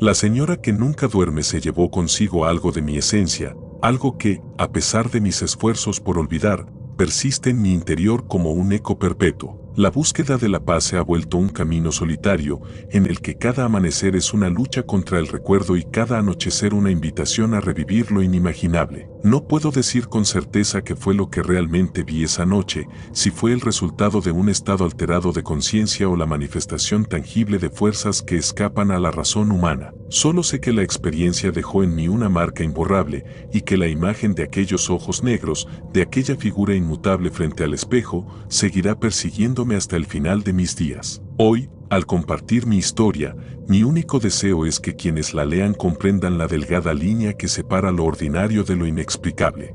Speaker 1: La señora que nunca duerme se llevó consigo algo de mi esencia, algo que, a pesar de mis esfuerzos por olvidar, persiste en mi interior como un eco perpetuo. La búsqueda de la paz se ha vuelto un camino solitario, en el que cada amanecer es una lucha contra el recuerdo y cada anochecer una invitación a revivir lo inimaginable. No puedo decir con certeza qué fue lo que realmente vi esa noche, si fue el resultado de un estado alterado de conciencia o la manifestación tangible de fuerzas que escapan a la razón humana. Solo sé que la experiencia dejó en mí una marca imborrable y que la imagen de aquellos ojos negros, de aquella figura inmutable frente al espejo, seguirá persiguiéndome hasta el final de mis días. Hoy, al compartir mi historia, mi único deseo es que quienes la lean comprendan la delgada línea que separa lo ordinario de lo inexplicable.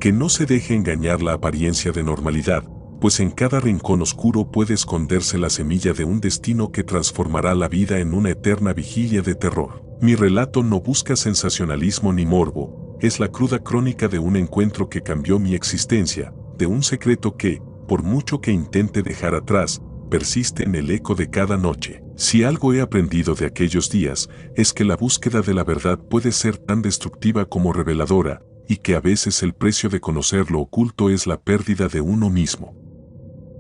Speaker 1: Que no se deje engañar la apariencia de normalidad, pues en cada rincón oscuro puede esconderse la semilla de un destino que transformará la vida en una eterna vigilia de terror. Mi relato no busca sensacionalismo ni morbo, es la cruda crónica de un encuentro que cambió mi existencia, de un secreto que, por mucho que intente dejar atrás, persiste en el eco de cada noche. Si algo he aprendido de aquellos días, es que la búsqueda de la verdad puede ser tan destructiva como reveladora, y que a veces el precio de conocer lo oculto es la pérdida de uno mismo.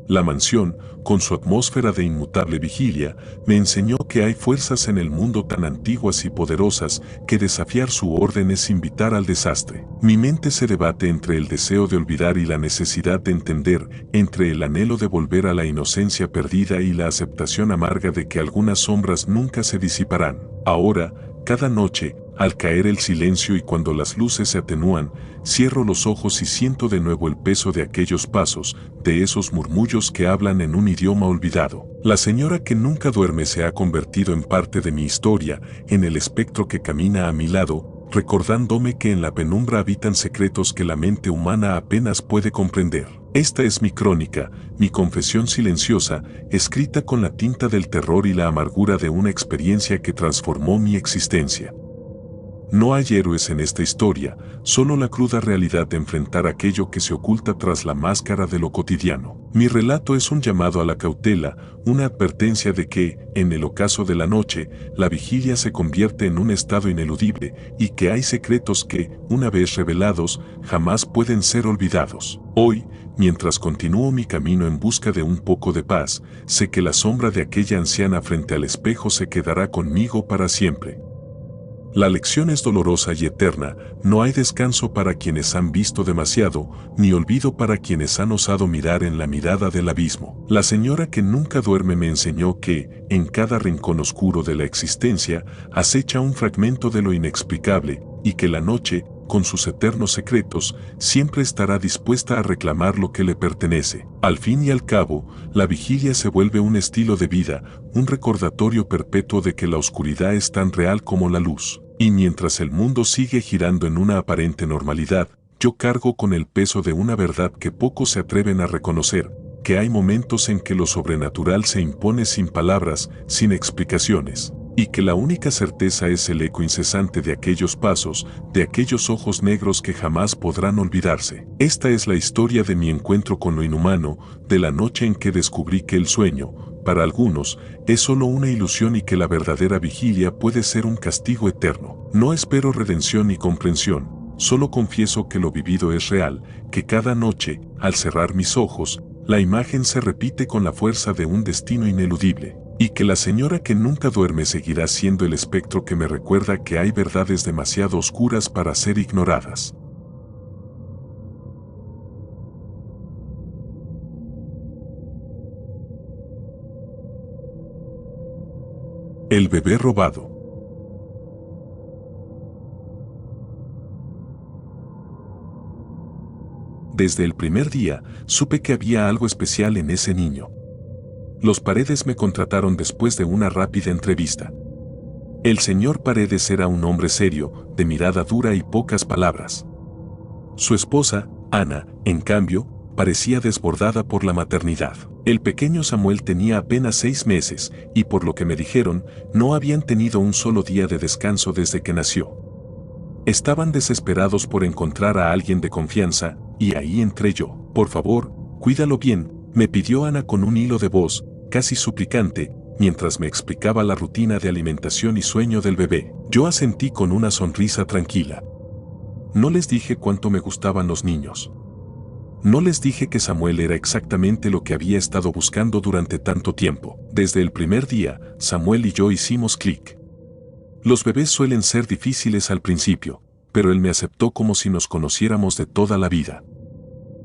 Speaker 1: La mansión, con su atmósfera de inmutable vigilia, me enseñó que hay fuerzas en el mundo tan antiguas y poderosas que desafiar su orden es invitar al desastre. Mi mente se debate entre el deseo de olvidar y la necesidad de entender, entre el anhelo de volver a la inocencia perdida y la aceptación amarga de que algunas sombras nunca se disiparán. Ahora, cada noche, al caer el silencio y cuando las luces se atenúan, cierro los ojos y siento de nuevo el peso de aquellos pasos, de esos murmullos que hablan en un idioma olvidado. La señora que nunca duerme se ha convertido en parte de mi historia, en el espectro que camina a mi lado, recordándome que en la penumbra habitan secretos que la mente humana apenas puede comprender. Esta es mi crónica, mi confesión silenciosa, escrita con la tinta del terror y la amargura de una experiencia que transformó mi existencia. No hay héroes en esta historia, solo la cruda realidad de enfrentar aquello que se oculta tras la máscara de lo cotidiano. Mi relato es un llamado a la cautela, una advertencia de que, en el ocaso de la noche, la vigilia se convierte en un estado ineludible y que hay secretos que, una vez revelados, jamás pueden ser olvidados. Hoy, mientras continúo mi camino en busca de un poco de paz, sé que la sombra de aquella anciana frente al espejo se quedará conmigo para siempre. La lección es dolorosa y eterna, no hay descanso para quienes han visto demasiado, ni olvido para quienes han osado mirar en la mirada del abismo. La señora que nunca duerme me enseñó que, en cada rincón oscuro de la existencia, acecha un fragmento de lo inexplicable, y que la noche, con sus eternos secretos, siempre estará dispuesta a reclamar lo que le pertenece. Al fin y al cabo, la vigilia se vuelve un estilo de vida, un recordatorio perpetuo de que la oscuridad es tan real como la luz. Y mientras el mundo sigue girando en una aparente normalidad, yo cargo con el peso de una verdad que pocos se atreven a reconocer, que hay momentos en que lo sobrenatural se impone sin palabras, sin explicaciones, y que la única certeza es el eco incesante de aquellos pasos, de aquellos ojos negros que jamás podrán olvidarse. Esta es la historia de mi encuentro con lo inhumano, de la noche en que descubrí que el sueño, para algunos, es solo una ilusión y que la verdadera vigilia puede ser un castigo eterno. No espero redención ni comprensión, solo confieso que lo vivido es real, que cada noche, al cerrar mis ojos, la imagen se repite con la fuerza de un destino ineludible, y que la señora que nunca duerme seguirá siendo el espectro que me recuerda que hay verdades demasiado oscuras para ser ignoradas. El bebé robado. Desde el primer día, supe que había algo especial en ese niño. Los Paredes me contrataron después de una rápida entrevista. El señor Paredes era un hombre serio, de mirada dura y pocas palabras. Su esposa, Ana, en cambio, parecía desbordada por la maternidad. El pequeño Samuel tenía apenas 6 meses, y por lo que me dijeron, no habían tenido un solo día de descanso desde que nació. Estaban desesperados por encontrar a alguien de confianza, y ahí entré yo. Por favor, cuídalo bien, me pidió Ana con un hilo de voz, casi suplicante, mientras me explicaba la rutina de alimentación y sueño del bebé. Yo asentí con una sonrisa tranquila. No les dije cuánto me gustaban los niños. No les dije que Samuel era exactamente lo que había estado buscando durante tanto tiempo. Desde el primer día, Samuel y yo hicimos clic. Los bebés suelen ser difíciles al principio, pero él me aceptó como si nos conociéramos de toda la vida.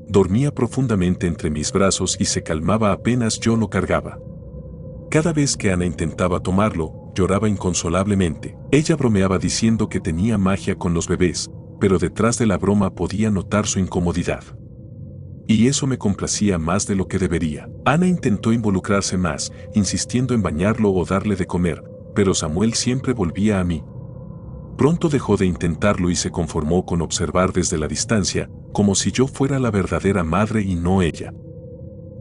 Speaker 1: Dormía profundamente entre mis brazos y se calmaba apenas yo lo cargaba. Cada vez que Ana intentaba tomarlo, lloraba inconsolablemente. Ella bromeaba diciendo que tenía magia con los bebés, pero detrás de la broma podía notar su incomodidad. Y eso me complacía más de lo que debería. Ana intentó involucrarse más, insistiendo en bañarlo o darle de comer, pero Samuel siempre volvía a mí. Pronto dejó de intentarlo y se conformó con observar desde la distancia, como si yo fuera la verdadera madre y no ella.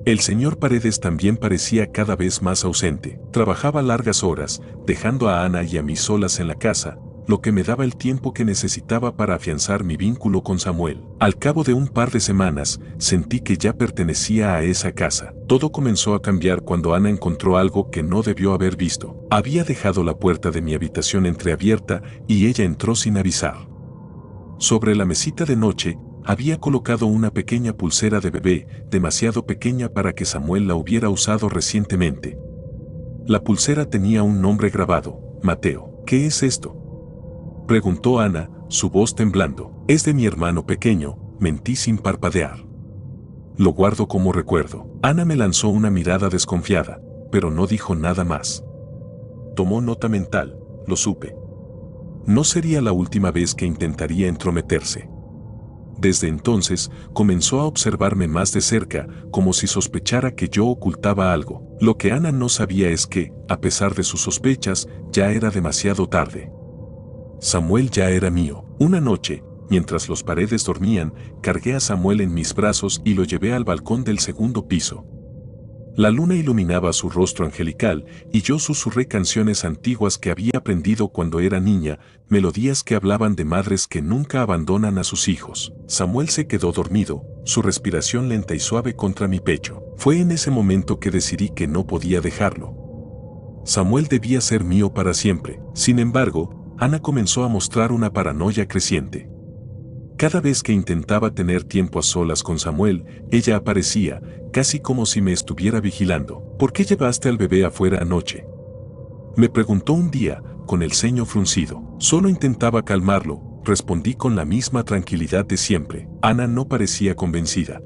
Speaker 1: El señor Paredes también parecía cada vez más ausente. Trabajaba largas horas, dejando a Ana y a mí solas en la casa, lo que me daba el tiempo que necesitaba para afianzar mi vínculo con Samuel. Al cabo de un par de semanas, sentí que ya pertenecía a esa casa. Todo comenzó a cambiar cuando Ana encontró algo que no debió haber visto. Había dejado la puerta de mi habitación entreabierta y ella entró sin avisar. Sobre la mesita de noche, había colocado una pequeña pulsera de bebé, demasiado pequeña para que Samuel la hubiera usado recientemente. La pulsera tenía un nombre grabado, Mateo. ¿Qué es esto?, preguntó Ana, su voz temblando. Es de mi hermano pequeño, mentí sin parpadear. Lo guardo como recuerdo. Ana me lanzó una mirada desconfiada, pero no dijo nada más. Tomó nota mental, lo supe. No sería la última vez que intentaría entrometerse. Desde entonces, comenzó a observarme más de cerca, como si sospechara que yo ocultaba algo. Lo que Ana no sabía es que, a pesar de sus sospechas, ya era demasiado tarde. Samuel ya era mío. Una noche, mientras los Paredes dormían, cargué a Samuel en mis brazos y lo llevé al balcón del segundo piso. La luna iluminaba su rostro angelical y yo susurré canciones antiguas que había aprendido cuando era niña, melodías que hablaban de madres que nunca abandonan a sus hijos. Samuel se quedó dormido, su respiración lenta y suave contra mi pecho. Fue en ese momento que decidí que no podía dejarlo. Samuel debía ser mío para siempre. Sin embargo, Ana comenzó a mostrar una paranoia creciente. Cada vez que intentaba tener tiempo a solas con Samuel, ella aparecía, casi como si me estuviera vigilando. ¿Por qué llevaste al bebé afuera anoche?, me preguntó un día, con el ceño fruncido. Solo intentaba calmarlo, respondí con la misma tranquilidad de siempre. Ana no parecía convencida.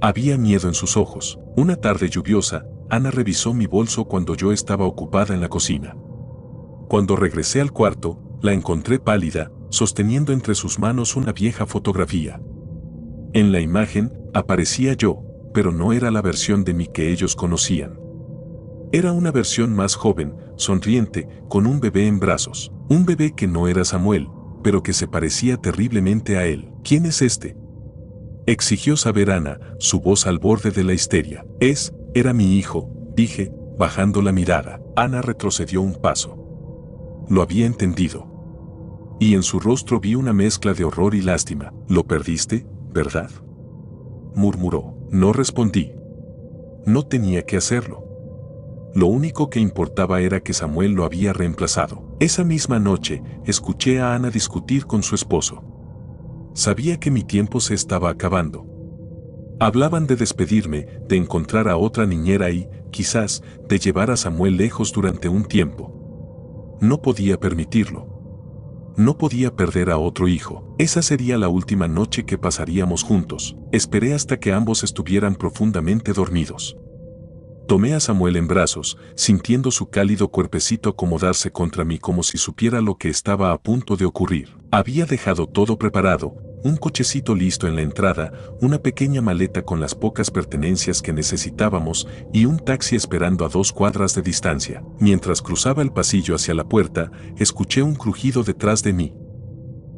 Speaker 1: Había miedo en sus ojos. Una tarde lluviosa, Ana revisó mi bolso cuando yo estaba ocupada en la cocina. Cuando regresé al cuarto, la encontré pálida, sosteniendo entre sus manos una vieja fotografía. En la imagen aparecía yo, pero no era la versión de mí que ellos conocían. Era una versión más joven, sonriente, con un bebé en brazos. Un bebé que no era Samuel, pero que se parecía terriblemente a él. ¿Quién es este?, exigió saber Ana, su voz al borde de la histeria. Era mi hijo, dije, bajando la mirada. Ana retrocedió un paso. Lo había entendido. Y en su rostro vi una mezcla de horror y lástima. ¿Lo perdiste, verdad?, murmuró. No respondí. No tenía que hacerlo. Lo único que importaba era que Samuel lo había reemplazado. Esa misma noche, escuché a Ana discutir con su esposo. Sabía que mi tiempo se estaba acabando. Hablaban de despedirme, de encontrar a otra niñera y, quizás, de llevar a Samuel lejos durante un tiempo. No podía permitirlo. No podía perder a otro hijo. Esa sería la última noche que pasaríamos juntos. Esperé hasta que ambos estuvieran profundamente dormidos. Tomé a Samuel en brazos, sintiendo su cálido cuerpecito acomodarse contra mí como si supiera lo que estaba a punto de ocurrir. Había dejado todo preparado, un cochecito listo en la entrada, una pequeña maleta con las pocas pertenencias que necesitábamos y un taxi esperando a 2 cuadras de distancia. Mientras cruzaba el pasillo hacia la puerta, escuché un crujido detrás de mí.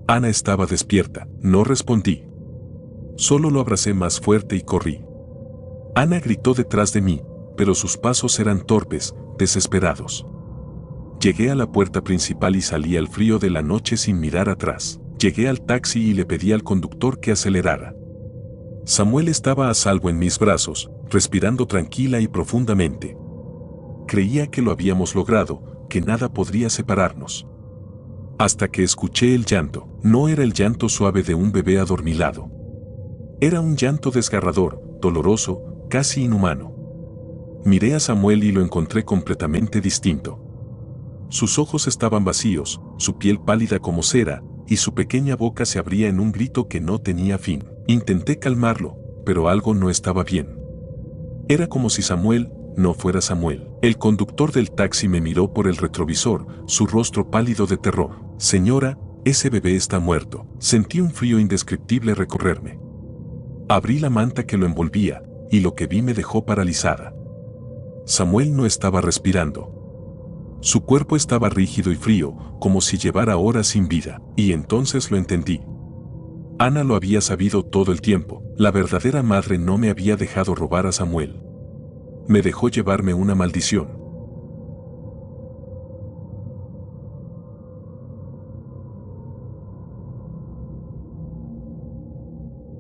Speaker 1: Ana estaba despierta. No respondí. Solo lo abracé más fuerte y corrí. Ana gritó detrás de mí, pero sus pasos eran torpes, desesperados. Llegué a la puerta principal y salí al frío de la noche sin mirar atrás. Llegué al taxi y le pedí al conductor que acelerara. Samuel estaba a salvo en mis brazos, respirando tranquila y profundamente. Creía que lo habíamos logrado, que nada podría separarnos. Hasta que escuché el llanto. No era el llanto suave de un bebé adormilado. Era un llanto desgarrador, doloroso, casi inhumano. Miré a Samuel y lo encontré completamente distinto. Sus ojos estaban vacíos, su piel pálida como cera, y su pequeña boca se abría en un grito que no tenía fin. Intenté calmarlo, pero algo no estaba bien. Era como si Samuel no fuera Samuel. El conductor del taxi me miró por el retrovisor, su rostro pálido de terror. Señora, ese bebé está muerto. Sentí un frío indescriptible recorrerme. Abrí la manta que lo envolvía, y lo que vi me dejó paralizada. Samuel no estaba respirando. Su cuerpo estaba rígido y frío, como si llevara horas sin vida, y entonces lo entendí. Ana lo había sabido todo el tiempo. La verdadera madre no me había dejado robar a Samuel. Me dejó llevarme una maldición.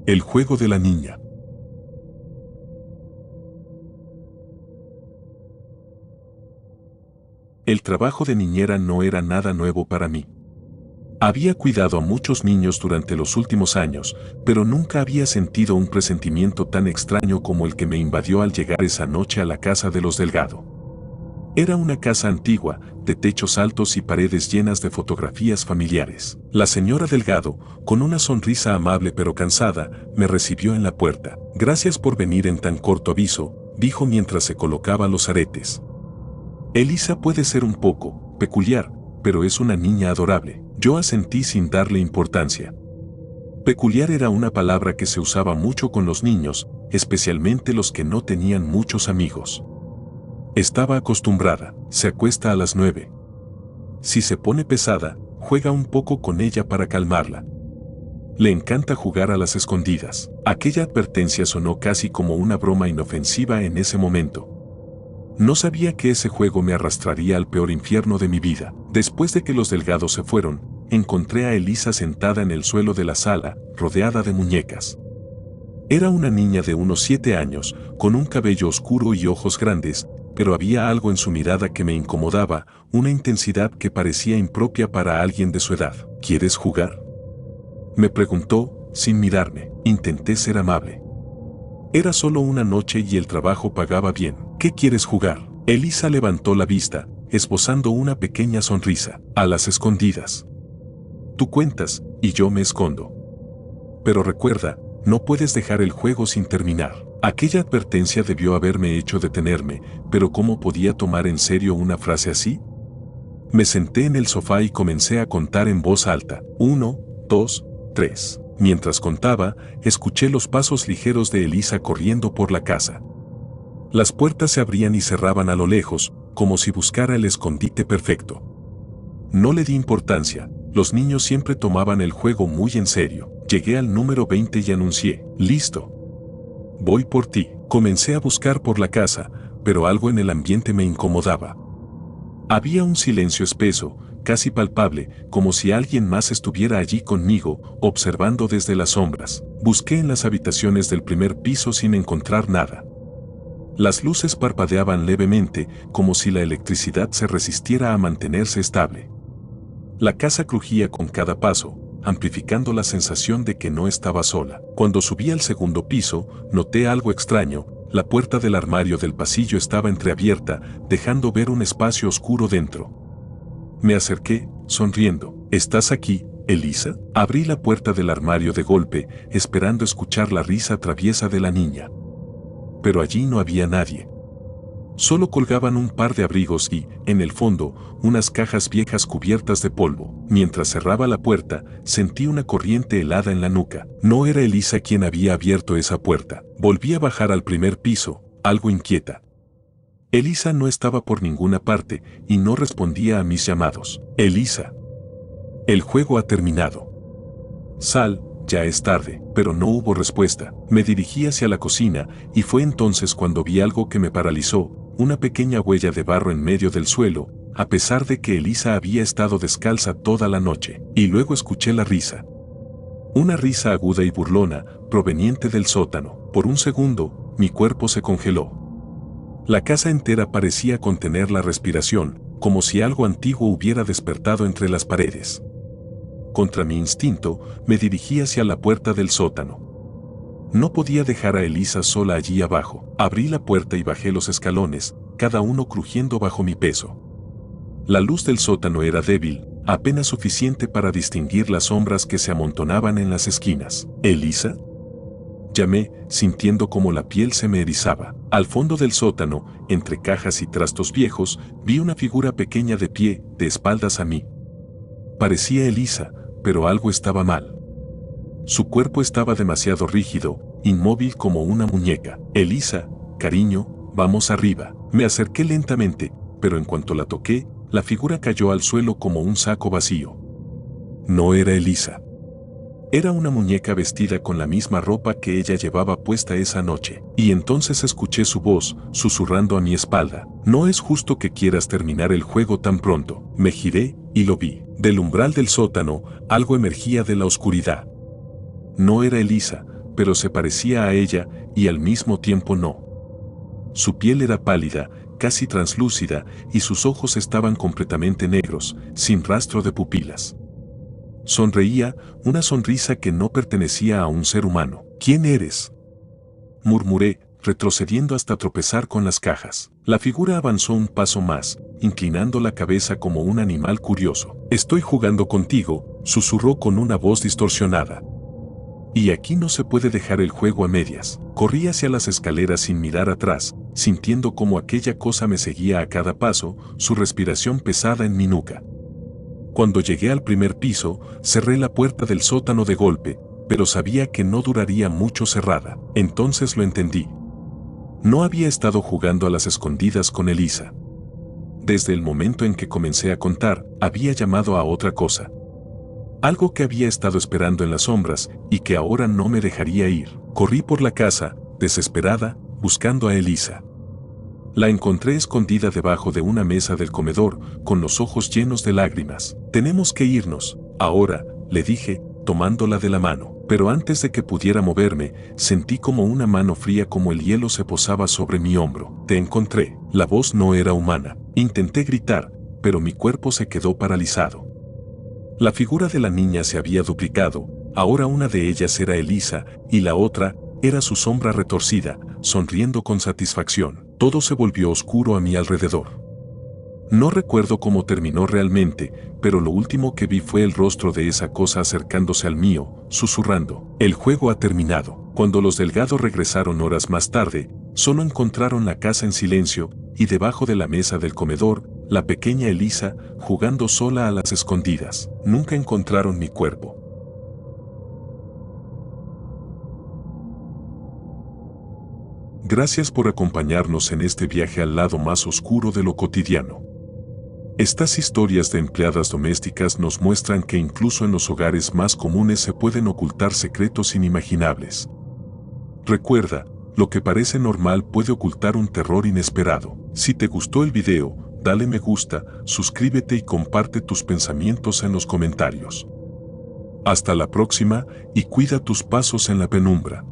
Speaker 1: El juego de la niña. El trabajo de niñera no era nada nuevo para mí. Había cuidado a muchos niños durante los últimos años, pero nunca había sentido un presentimiento tan extraño como el que me invadió al llegar esa noche a la casa de los Delgado. Era una casa antigua, de techos altos y paredes llenas de fotografías familiares. La señora Delgado, con una sonrisa amable pero cansada, me recibió en la puerta. Gracias por venir en tan corto aviso, dijo mientras se colocaba los aretes. Elisa puede ser un poco peculiar, pero es una niña adorable. Yo asentí sin darle importancia. Peculiar era una palabra que se usaba mucho con los niños, especialmente los que no tenían muchos amigos. Estaba acostumbrada. Se acuesta a las 9. Si se pone pesada, juega un poco con ella para calmarla. Le encanta jugar a las escondidas. Aquella advertencia sonó casi como una broma inofensiva en ese momento. No sabía que ese juego me arrastraría al peor infierno de mi vida. Después de que los Delgado se fueron, encontré a Elisa sentada en el suelo de la sala, rodeada de muñecas. Era una niña de unos 7 años, con un cabello oscuro y ojos grandes, pero había algo en su mirada que me incomodaba, una intensidad que parecía impropia para alguien de su edad. ¿Quieres jugar?, me preguntó, sin mirarme. Intenté ser amable. Era solo una noche y el trabajo pagaba bien. ¿Qué quieres jugar? Elisa levantó la vista, esbozando una pequeña sonrisa. A las escondidas. Tú cuentas, y yo me escondo. Pero recuerda, no puedes dejar el juego sin terminar. Aquella advertencia debió haberme hecho detenerme, pero ¿cómo podía tomar en serio una frase así? Me senté en el sofá y comencé a contar en voz alta. 1, 2, 3. Mientras contaba, escuché los pasos ligeros de Elisa corriendo por la casa. Las puertas se abrían y cerraban a lo lejos, como si buscara el escondite perfecto. No le di importancia, los niños siempre tomaban el juego muy en serio. Llegué al número 20 y anuncié, «Listo. Voy por ti». Comencé a buscar por la casa, pero algo en el ambiente me incomodaba. Había un silencio espeso, casi palpable, como si alguien más estuviera allí conmigo, observando desde las sombras. Busqué en las habitaciones del primer piso sin encontrar nada. Las luces parpadeaban levemente, como si la electricidad se resistiera a mantenerse estable. La casa crujía con cada paso, amplificando la sensación de que no estaba sola. Cuando subí al segundo piso, noté algo extraño. La puerta del armario del pasillo estaba entreabierta, dejando ver un espacio oscuro dentro. Me acerqué, sonriendo. ¿Estás aquí, Elisa? Abrí la puerta del armario de golpe, esperando escuchar la risa traviesa de la niña. Pero allí no había nadie. Solo colgaban un par de abrigos y, en el fondo, unas cajas viejas cubiertas de polvo. Mientras cerraba la puerta, sentí una corriente helada en la nuca. No era Elisa quien había abierto esa puerta. Volví a bajar al primer piso, algo inquieta. Elisa no estaba por ninguna parte y no respondía a mis llamados. Elisa. El juego ha terminado. Sal, ya es tarde, pero no hubo respuesta. Me dirigí hacia la cocina y fue entonces cuando vi algo que me paralizó. Una pequeña huella de barro en medio del suelo, a pesar de que Elisa había estado descalza toda la noche. Y luego escuché la risa. Una risa aguda y burlona, proveniente del sótano. Por un segundo, mi cuerpo se congeló. La casa entera parecía contener la respiración, como si algo antiguo hubiera despertado entre las paredes. Contra mi instinto, me dirigí hacia la puerta del sótano. No podía dejar a Elisa sola allí abajo. Abrí la puerta y bajé los escalones, cada uno crujiendo bajo mi peso. La luz del sótano era débil, apenas suficiente para distinguir las sombras que se amontonaban en las esquinas. ¿Elisa? Llamé, sintiendo como la piel se me erizaba. Al fondo del sótano, entre cajas y trastos viejos, vi una figura pequeña de pie, de espaldas a mí. Parecía Elisa, pero algo estaba mal. Su cuerpo estaba demasiado rígido, inmóvil como una muñeca. Elisa, cariño, vamos arriba. Me acerqué lentamente, pero en cuanto la toqué, la figura cayó al suelo como un saco vacío. No era Elisa. Era una muñeca vestida con la misma ropa que ella llevaba puesta esa noche. Y entonces escuché su voz, susurrando a mi espalda. No es justo que quieras terminar el juego tan pronto. Me giré y lo vi. Del umbral del sótano, algo emergía de la oscuridad. No era Elisa, pero se parecía a ella y al mismo tiempo no. Su piel era pálida, casi translúcida, y sus ojos estaban completamente negros, sin rastro de pupilas. Sonreía, una sonrisa que no pertenecía a un ser humano. ¿Quién eres?, murmuré, retrocediendo hasta tropezar con las cajas. La figura avanzó un paso más, inclinando la cabeza como un animal curioso. Estoy jugando contigo, susurró con una voz distorsionada. Y aquí no se puede dejar el juego a medias. Corrí hacia las escaleras sin mirar atrás, sintiendo como aquella cosa me seguía a cada paso, su respiración pesada en mi nuca. Cuando llegué al primer piso, cerré la puerta del sótano de golpe, pero sabía que no duraría mucho cerrada. Entonces lo entendí. No había estado jugando a las escondidas con Elisa. Desde el momento en que comencé a contar, había llamado a otra cosa. Algo que había estado esperando en las sombras y que ahora no me dejaría ir. Corrí por la casa, desesperada, buscando a Elisa. La encontré escondida debajo de una mesa del comedor, con los ojos llenos de lágrimas. Tenemos que irnos, ahora, le dije, tomándola de la mano. Pero antes de que pudiera moverme, sentí como una mano fría como el hielo se posaba sobre mi hombro. Te encontré. La voz no era humana. Intenté gritar, pero mi cuerpo se quedó paralizado. La figura de la niña se había duplicado, ahora una de ellas era Elisa, y la otra era su sombra retorcida, sonriendo con satisfacción. Todo se volvió oscuro a mi alrededor. No recuerdo cómo terminó realmente, pero lo último que vi fue el rostro de esa cosa acercándose al mío, susurrando. El juego ha terminado. Cuando los Delgado regresaron horas más tarde, solo encontraron la casa en silencio, y debajo de la mesa del comedor, La pequeña Elisa, jugando sola a las escondidas. Nunca encontraron mi cuerpo. Gracias por acompañarnos en este viaje al lado más oscuro de lo cotidiano. Estas historias de empleadas domésticas nos muestran que incluso en los hogares más comunes se pueden ocultar secretos inimaginables. Recuerda, lo que parece normal puede ocultar un terror inesperado. Si te gustó el video, dale me gusta, suscríbete y comparte tus pensamientos en los comentarios. Hasta la próxima y cuida tus pasos en la penumbra.